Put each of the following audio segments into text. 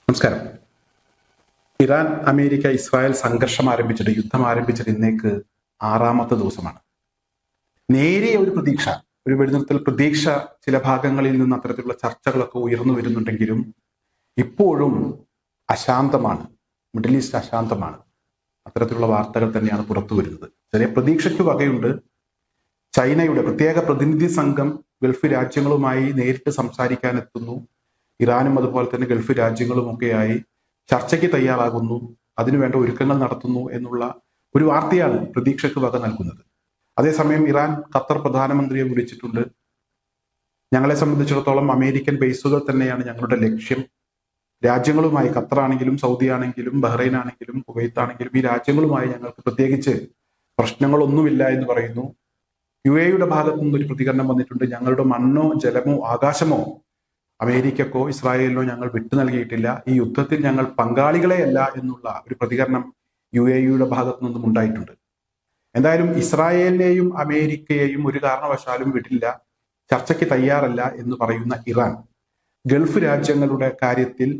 നമസ്കാരം. Iran America Israel സംഘർഷം ആരംഭിച്ചിട്ട് യുദ്ധം ആരംഭിച്ചിട്ട് ഇന്നേക്ക് 6ാമത്തെ ദിവസമാണ്. നേരിയ ഒരു പ്രതീക്ഷ, ഒരു വെടിനിർത്തൽ പ്രതീക്ഷ ചില ഭാഗങ്ങളിൽ നിന്ന് അത്തരത്തിലുള്ള ചർച്ചകളൊക്കെ ഉയർന്നു വരുന്നുണ്ടെങ്കിലും ഇപ്പോഴും അശാന്തമാണ്. Middle east അശാന്തമാണ്. അത്തരത്തിലുള്ള വാർത്തകൾ തന്നെയാണ് പുറത്തു വരുന്നത്. ചെറിയ പ്രതീക്ഷയ്ക്ക് വകയുണ്ട്. ചൈനയുടെ പ്രത്യേക പ്രതിനിധി സംഘം ഗൾഫ് രാജ്യങ്ങളുമായി നേരിട്ട് സംസാരിക്കാൻ എത്തുന്നു. ഇറാനും അതുപോലെ തന്നെ ഗൾഫ് രാജ്യങ്ങളുമൊക്കെയായി ചർച്ചയ്ക്ക് തയ്യാറാകുന്നു, അതിനുവേണ്ട ഒരുക്കങ്ങൾ നടത്തുന്നു എന്നുള്ള ഒരു വാർത്തയാണ് പ്രതീക്ഷയ്ക്ക് വക നൽകുന്നത്. അതേസമയം ഇറാൻ ഖത്തർ പ്രധാനമന്ത്രിയെ വിളിച്ചിട്ടുണ്ട്. ഞങ്ങളെ സംബന്ധിച്ചിടത്തോളം അമേരിക്കൻ ബേസുകൾ തന്നെയാണ് ഞങ്ങളുടെ ലക്ഷ്യം. രാജ്യങ്ങളുമായി, ഖത്തറാണെങ്കിലും സൗദി ആണെങ്കിലും ബഹ്റൈൻ ആണെങ്കിലും കുവൈത്ത് ആണെങ്കിലും ഈ രാജ്യങ്ങളുമായി ഞങ്ങൾക്ക് പ്രത്യേകിച്ച് പ്രശ്നങ്ങളൊന്നുമില്ല എന്ന് പറയുന്നു. UAE ഭാഗത്തു നിന്നൊരു പ്രതികരണം വന്നിട്ടുണ്ട്. ഞങ്ങളുടെ മണ്ണോ ജലമോ ആകാശമോ അമേരിക്കക്കോ ഇസ്രായേലിനോ ഞങ്ങൾ വിട്ടു നൽകിയിട്ടില്ല. ഈ യുദ്ധത്തിൽ ഞങ്ങൾ പങ്കാളികളെയല്ല എന്നുള്ള ഒരു പ്രതികരണം UAE ഭാഗത്തു നിന്നും ഉണ്ടായിട്ടുണ്ട്. എന്തായാലും ഇസ്രായേലിനെയും അമേരിക്കയെയും ഒരു കാരണവശാലും വിടില്ല, ചർച്ചയ്ക്ക് തയ്യാറല്ല എന്ന് പറയുന്ന ഇറാൻ ഗൾഫ് രാജ്യങ്ങളുടെ കാര്യത്തിൽ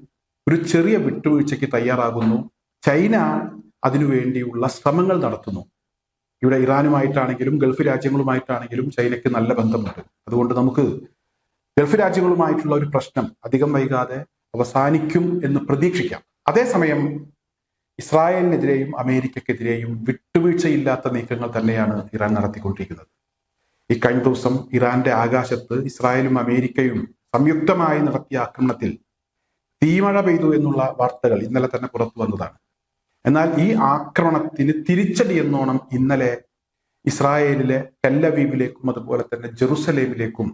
ഒരു ചെറിയ വിട്ടുവീഴ്ചയ്ക്ക് തയ്യാറാകുന്നു. ചൈന അതിനുവേണ്ടിയുള്ള ശ്രമങ്ങൾ നടത്തുന്നു. ഇവിടെ ഇറാനുമായിട്ടാണെങ്കിലും ഗൾഫ് രാജ്യങ്ങളുമായിട്ടാണെങ്കിലും ചൈനയ്ക്ക് നല്ല ബന്ധമുണ്ട്. അതുകൊണ്ട് നമുക്ക് ഗൾഫ് രാജ്യങ്ങളുമായിട്ടുള്ള ഒരു പ്രശ്നം അധികം വൈകാതെ അവസാനിക്കും എന്ന് പ്രതീക്ഷിക്കാം. അതേസമയം ഇസ്രായേലിനെതിരെയും അമേരിക്കക്കെതിരെയും വിട്ടുവീഴ്ചയില്ലാത്ത നീക്കങ്ങൾ തന്നെയാണ് ഇറാൻ നടത്തിക്കൊണ്ടിരിക്കുന്നത്. ഈ കഴിഞ്ഞ ദിവസം ഇറാന്റെ ആകാശത്ത് ഇസ്രായേലും അമേരിക്കയും സംയുക്തമായി നടത്തിയ ആക്രമണത്തിൽ തീമഴ പെയ്തു എന്നുള്ള വാർത്തകൾ ഇന്നലെ തന്നെ പുറത്തു വന്നതാണ്. എന്നാൽ ഈ ആക്രമണത്തിന് തിരിച്ചടി എന്നോണം ഇന്നലെ ഇസ്രായേലിലെ ടെല്ലവീവിലേക്കും അതുപോലെ തന്നെ ജെറുസലേമിലേക്കും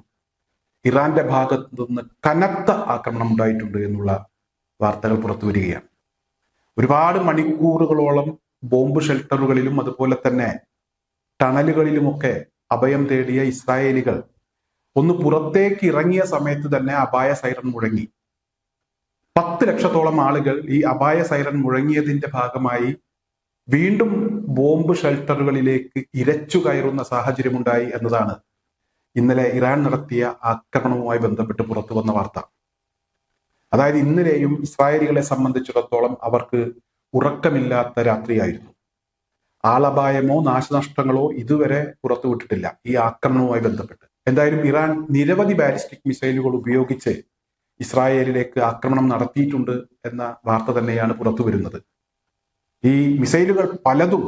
ഇറാന്റെ ഭാഗത്ത് നിന്ന് കനത്ത ആക്രമണം ഉണ്ടായിട്ടുണ്ട് എന്നുള്ള വാർത്തകൾ പുറത്തു വരികയാണ്. ഒരുപാട് മണിക്കൂറുകളോളം ബോംബ് ഷെൽട്ടറുകളിലും അതുപോലെ തന്നെ ടണലുകളിലുമൊക്കെ അഭയം തേടിയ ഇസ്രായേലികൾ ഒന്ന് പുറത്തേക്ക് ഇറങ്ങിയ സമയത്ത് തന്നെ അപായ സൈറൺ മുഴങ്ങി. 10 ലക്ഷത്തോളം ആളുകൾ ഈ അപായ സൈറൺ മുഴങ്ങിയതിന്റെ ഭാഗമായി വീണ്ടും ബോംബ് ഷെൽട്ടറുകളിലേക്ക് ഇരച്ചു കയറുന്ന സാഹചര്യമുണ്ടായി എന്നതാണ് ഇന്നലെ ഇറാൻ നടത്തിയ ആക്രമണവുമായി ബന്ധപ്പെട്ട് പുറത്തു വന്ന വാർത്ത. അതായത് ഇന്നലെയും ഇസ്രായേലികളെ സംബന്ധിച്ചിടത്തോളം അവർക്ക് ഉറക്കമില്ലാത്ത രാത്രിയായിരുന്നു. ആളപായമോ നാശനഷ്ടങ്ങളോ ഇതുവരെ പുറത്തുവിട്ടിട്ടില്ല ഈ ആക്രമണവുമായി ബന്ധപ്പെട്ട്. എന്തായാലും ഇറാൻ നിരവധി ബാലിസ്റ്റിക് മിസൈലുകൾ ഉപയോഗിച്ച് ഇസ്രായേലിലേക്ക് ആക്രമണം നടത്തിയിട്ടുണ്ട് എന്ന വാർത്ത തന്നെയാണ് പുറത്തു വരുന്നത്. ഈ മിസൈലുകൾ പലതും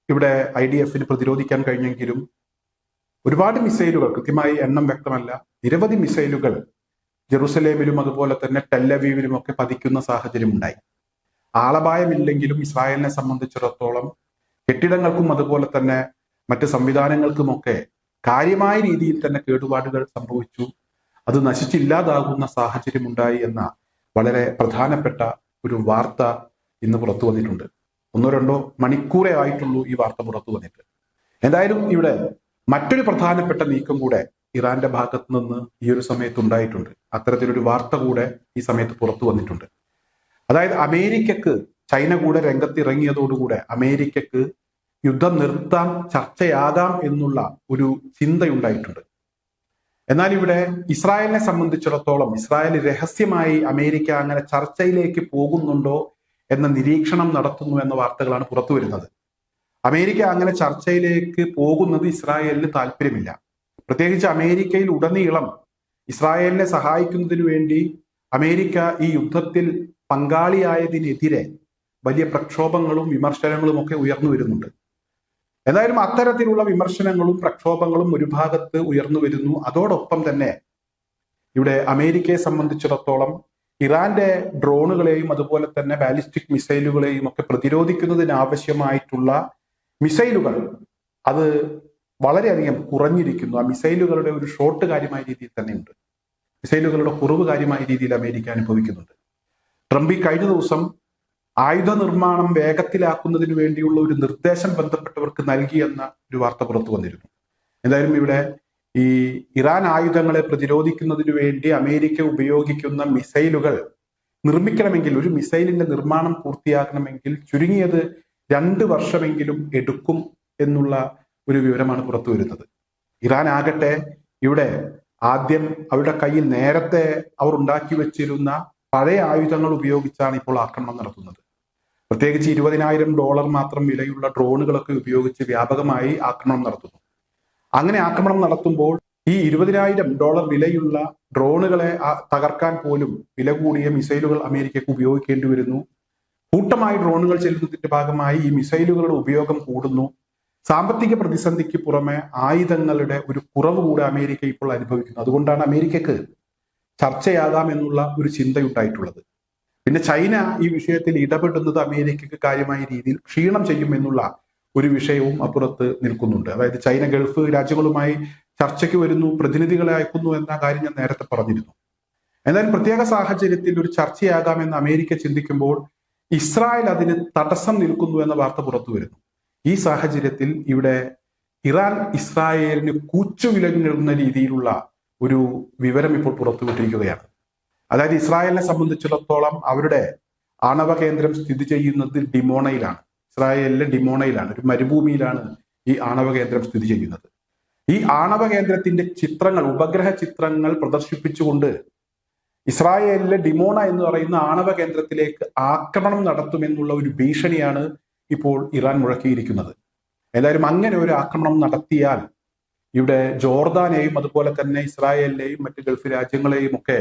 ഇവിടെ IDF-ന് പ്രതിരോധിക്കാൻ കഴിഞ്ഞെങ്കിലും ഒരുപാട് മിസൈലുകൾ, കൃത്യമായി എണ്ണം വ്യക്തമല്ല, നിരവധി മിസൈലുകൾ ജെറുസലേമിലും അതുപോലെ തന്നെ ടെല്ലവീവിലും ഒക്കെ പതിക്കുന്ന സാഹചര്യം ഉണ്ടായി. ആളപായമില്ലെങ്കിലും ഇസ്രായേലിനെ സംബന്ധിച്ചിടത്തോളം കെട്ടിടങ്ങൾക്കും അതുപോലെ തന്നെ മറ്റ് സംവിധാനങ്ങൾക്കുമൊക്കെ കാര്യമായ രീതിയിൽ തന്നെ കേടുപാടുകൾ സംഭവിച്ചു. അത് നശിച്ചില്ലാതാകുന്ന സാഹചര്യം ഉണ്ടായി എന്ന വളരെ പ്രധാനപ്പെട്ട ഒരു വാർത്ത ഇന്ന് പുറത്തു വന്നിട്ടുണ്ട്. 1-2 മണിക്കൂറേ ആയിട്ടുള്ളൂ ഈ വാർത്ത പുറത്തു വന്നിട്ട്. എന്തായാലും ഇവിടെ മറ്റൊരു പ്രധാനപ്പെട്ട നീക്കം കൂടെ ഇറാന്റെ ഭാഗത്ത് നിന്ന് ഈ ഒരു സമയത്ത് ഉണ്ടായിട്ടുണ്ട്. അത്തരത്തിലൊരു വാർത്ത കൂടെ ഈ സമയത്ത് പുറത്തു വന്നിട്ടുണ്ട്. അതായത് അമേരിക്കക്ക് ചൈന കൂടെ രംഗത്തിറങ്ങിയതോടുകൂടെ അമേരിക്കക്ക് യുദ്ധം നിർത്താം, ചർച്ചയാകാം എന്നുള്ള ഒരു ചിന്തയുണ്ടായിട്ടുണ്ട്. എന്നാൽ ഇവിടെ ഇസ്രായേലിനെ സംബന്ധിച്ചിടത്തോളം ഇസ്രായേൽ രഹസ്യമായി അമേരിക്ക അങ്ങനെ ചർച്ചയിലേക്ക് പോകുന്നുണ്ടോ എന്ന നിരീക്ഷണം നടത്തുന്നു എന്ന വാർത്തകളാണ് പുറത്തു വരുന്നത്. അമേരിക്ക അങ്ങനെ ചർച്ചയിലേക്ക് പോകുന്നത് ഇസ്രായേലിന് താല്പര്യമില്ല. പ്രത്യേകിച്ച് അമേരിക്കയിൽ ഉടനീളം ഇസ്രായേലിനെ സഹായിക്കുന്നതിന് വേണ്ടി അമേരിക്ക ഈ യുദ്ധത്തിൽ പങ്കാളിയായതിനെതിരെ വലിയ പ്രക്ഷോഭങ്ങളും വിമർശനങ്ങളും ഒക്കെ ഉയർന്നു വരുന്നുണ്ട്. എന്തായാലും അത്തരത്തിലുള്ള വിമർശനങ്ങളും പ്രക്ഷോഭങ്ങളും ഒരു ഭാഗത്ത് ഉയർന്നു വരുന്നു. അതോടൊപ്പം തന്നെ ഇവിടെ അമേരിക്കയെ സംബന്ധിച്ചിടത്തോളം ഇറാന്റെ ഡ്രോണുകളെയും അതുപോലെ തന്നെ ബാലിസ്റ്റിക് മിസൈലുകളെയും ഒക്കെ പ്രതിരോധിക്കുന്നതിന് ആവശ്യമായിട്ടുള്ള മിസൈലുകൾ അത് വളരെയധികം കുറഞ്ഞിരിക്കുന്നു. ആ മിസൈലുകളുടെ ഒരു ഷോട്ട് കാര്യമായ രീതിയിൽ തന്നെയുണ്ട്. മിസൈലുകളുടെ കുറവ് കാര്യമായ രീതിയിൽ അമേരിക്ക അനുഭവിക്കുന്നുണ്ട്. ട്രംപ് ഈ കഴിഞ്ഞ ദിവസം ആയുധ നിർമ്മാണം വേഗത്തിലാക്കുന്നതിന് വേണ്ടിയുള്ള ഒരു നിർദ്ദേശം ബന്ധപ്പെട്ടവർക്ക് നൽകിയെന്ന ഒരു വാർത്ത പുറത്തു വന്നിരുന്നു. എന്തായാലും ഇവിടെ ഈ ഇറാൻ ആയുധങ്ങളെ പ്രതിരോധിക്കുന്നതിന് വേണ്ടി അമേരിക്ക ഉപയോഗിക്കുന്ന മിസൈലുകൾ നിർമ്മിക്കണമെങ്കിൽ, ഒരു മിസൈലിന്റെ നിർമ്മാണം പൂർത്തിയാക്കണമെങ്കിൽ ചുരുങ്ങിയത് 2 വർഷമെങ്കിലും എടുക്കും എന്നുള്ള ഒരു വിവരമാണ് പുറത്തു വരുന്നത്. ഇറാൻ ആകട്ടെ ഇവിടെ ആദ്യം അവരുടെ കയ്യിൽ നേരത്തെ അവർ ഉണ്ടാക്കി വെച്ചിരുന്ന പഴയ ആയുധങ്ങൾ ഉപയോഗിച്ചാണ് ഇപ്പോൾ ആക്രമണം നടത്തുന്നത്. പ്രത്യേകിച്ച് $20,000 മാത്രം വിലയുള്ള ഡ്രോണുകളൊക്കെ ഉപയോഗിച്ച് വ്യാപകമായി ആക്രമണം നടത്തുന്നു. അങ്ങനെ ആക്രമണം നടത്തുമ്പോൾ ഈ $20,000 വിലയുള്ള ഡ്രോണുകളെ തകർക്കാൻ പോലും വില കൂടിയ മിസൈലുകൾ അമേരിക്കക്ക് ഉപയോഗിക്കേണ്ടി വരുന്നു. കൂട്ടമായി ഡ്രോണുകൾ ചെല്ലുന്നതിന്റെ ഭാഗമായി ഈ മിസൈലുകളുടെ ഉപയോഗം കൂടുന്നു. സാമ്പത്തിക പ്രതിസന്ധിക്ക് പുറമെ ആയുധങ്ങളുടെ ഒരു കുറവ് കൂടെ അമേരിക്ക ഇപ്പോൾ അനുഭവിക്കുന്നു. അതുകൊണ്ടാണ് അമേരിക്കക്ക് ചർച്ചയാകാം എന്നുള്ള ഒരു ചിന്തയുണ്ടായിട്ടുള്ളത്. പിന്നെ ചൈന ഈ വിഷയത്തിൽ ഇടപെടുന്നത് അമേരിക്കക്ക് കാര്യമായ രീതിയിൽ ക്ഷീണം ചെയ്യുമെന്നുള്ള ഒരു വിഷയവും അപ്പുറത്ത് നിൽക്കുന്നുണ്ട്. അതായത് ചൈന ഗൾഫ് രാജ്യങ്ങളുമായി ചർച്ചയ്ക്ക് വരുന്നു, പ്രതിനിധികളെ അയക്കുന്നു എന്ന കാര്യം ഞാൻ നേരത്തെ പറഞ്ഞിരുന്നു. എന്നാൽ പ്രത്യേക സാഹചര്യത്തിൽ ഒരു ചർച്ചയാകാമെന്ന് അമേരിക്ക ചിന്തിക്കുമ്പോൾ ഇസ്രായേൽ അതിന് തടസ്സം നിൽക്കുന്നു എന്ന വാർത്ത പുറത്തു വരുന്നു. ഈ സാഹചര്യത്തിൽ ഇവിടെ ഇറാൻ ഇസ്രായേലിന് കൂച്ചുവിലങ്ങുന്ന രീതിയിലുള്ള ഒരു വിവരം ഇപ്പോൾ പുറത്തുവിട്ടിരിക്കുകയാണ്. അതായത് ഇസ്രായേലിനെ സംബന്ധിച്ചിടത്തോളം അവരുടെ ആണവ കേന്ദ്രം സ്ഥിതി ചെയ്യുന്നത് ഡിമോണയിലാണ്. ഇസ്രായേലിലെ ഡിമോണയിലാണ്, ഒരു മരുഭൂമിയിലാണ് ഈ ആണവ കേന്ദ്രം സ്ഥിതി ചെയ്യുന്നത്. ഈ ആണവ കേന്ദ്രത്തിന്റെ ചിത്രങ്ങൾ, ഉപഗ്രഹ ചിത്രങ്ങൾ പ്രദർശിപ്പിച്ചുകൊണ്ട് ഇസ്രായേലിലെ ഡിമോണ എന്ന് പറയുന്ന ആണവ കേന്ദ്രത്തിലേക്ക് ആക്രമണം നടത്തുമെന്നുള്ള ഒരു ഭീഷണിയാണ് ഇപ്പോൾ ഇറാൻ മുഴക്കിയിരിക്കുന്നത്. ഏതായാലും അങ്ങനെ ഒരു ആക്രമണം നടത്തിയാൽ ഇവിടെ ജോർദാനെയും അതുപോലെ തന്നെ ഇസ്രായേലിനെയും മറ്റ് ഗൾഫ് രാജ്യങ്ങളെയും ഒക്കെ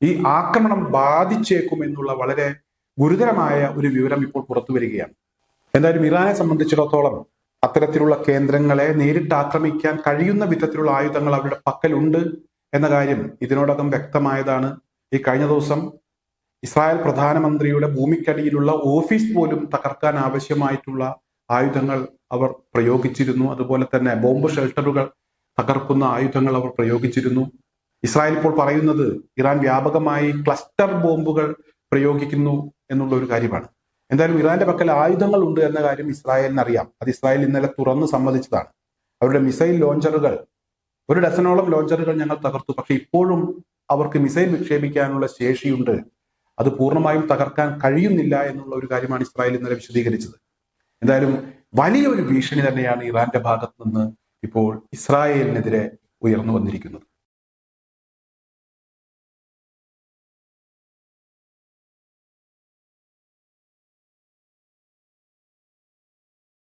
ഈ ആക്രമണം ബാധിച്ചേക്കും എന്നുള്ള വളരെ ഗുരുതരമായ ഒരു വിവരം ഇപ്പോൾ പുറത്തു വരികയാണ്. എന്തായാലും ഇറാനെ സംബന്ധിച്ചിടത്തോളം അത്തരത്തിലുള്ള കേന്ദ്രങ്ങളെ നേരിട്ട് ആക്രമിക്കാൻ കഴിയുന്ന വിധത്തിലുള്ള ആയുധങ്ങൾ അവരുടെ പക്കലുണ്ട് എന്ന കാര്യം ഇതിനോടകം വ്യക്തമായതാണ്. ഈ കഴിഞ്ഞ ദിവസം ഇസ്രായേൽ പ്രധാനമന്ത്രിയുടെ ഭൂമിക്കടിയിലുള്ള ഓഫീസ് പോലും തകർക്കാൻ ആവശ്യമായിട്ടുള്ള ആയുധങ്ങൾ അവർ പ്രയോഗിച്ചിരുന്നു. അതുപോലെ തന്നെ ബോംബ് ഷെൽട്ടറുകൾ തകർക്കുന്ന ആയുധങ്ങൾ അവർ പ്രയോഗിച്ചിരുന്നു. ഇസ്രായേൽ ഇപ്പോൾ പറയുന്നത് ഇറാൻ വ്യാപകമായി ക്ലസ്റ്റർ ബോംബുകൾ പ്രയോഗിക്കുന്നു എന്നുള്ള ഒരു കാര്യമാണ്. എന്തായാലും ഇറാന്റെ പക്കൽ ആയുധങ്ങൾ ഉണ്ട് എന്ന കാര്യം ഇസ്രായേലിന് അറിയാം. അത് ഇസ്രായേൽ ഇന്നലെ തുറന്ന് സമ്മതിച്ചതാണ്. അവരുടെ മിസൈൽ ലോഞ്ചറുകൾ, 1 ഡസനോളം ലോഞ്ചറുകൾ ഞങ്ങൾ തകർത്തു, പക്ഷെ ഇപ്പോഴും അവർക്ക് മിസൈൽ വിക്ഷേപിക്കാനുള്ള ശേഷിയുണ്ട്, അത് പൂർണ്ണമായും തകർക്കാൻ കഴിയുന്നില്ല എന്നുള്ള ഒരു കാര്യമാണ് ഇസ്രായേൽ ഇന്നലെ വിശദീകരിച്ചത്. എന്തായാലും വലിയൊരു ഭീഷണി തന്നെയാണ് ഇറാന്റെ ഭാഗത്ത് നിന്ന് ഇപ്പോൾ ഇസ്രായേലിനെതിരെ ഉയർന്നു വന്നിരിക്കുന്നത്.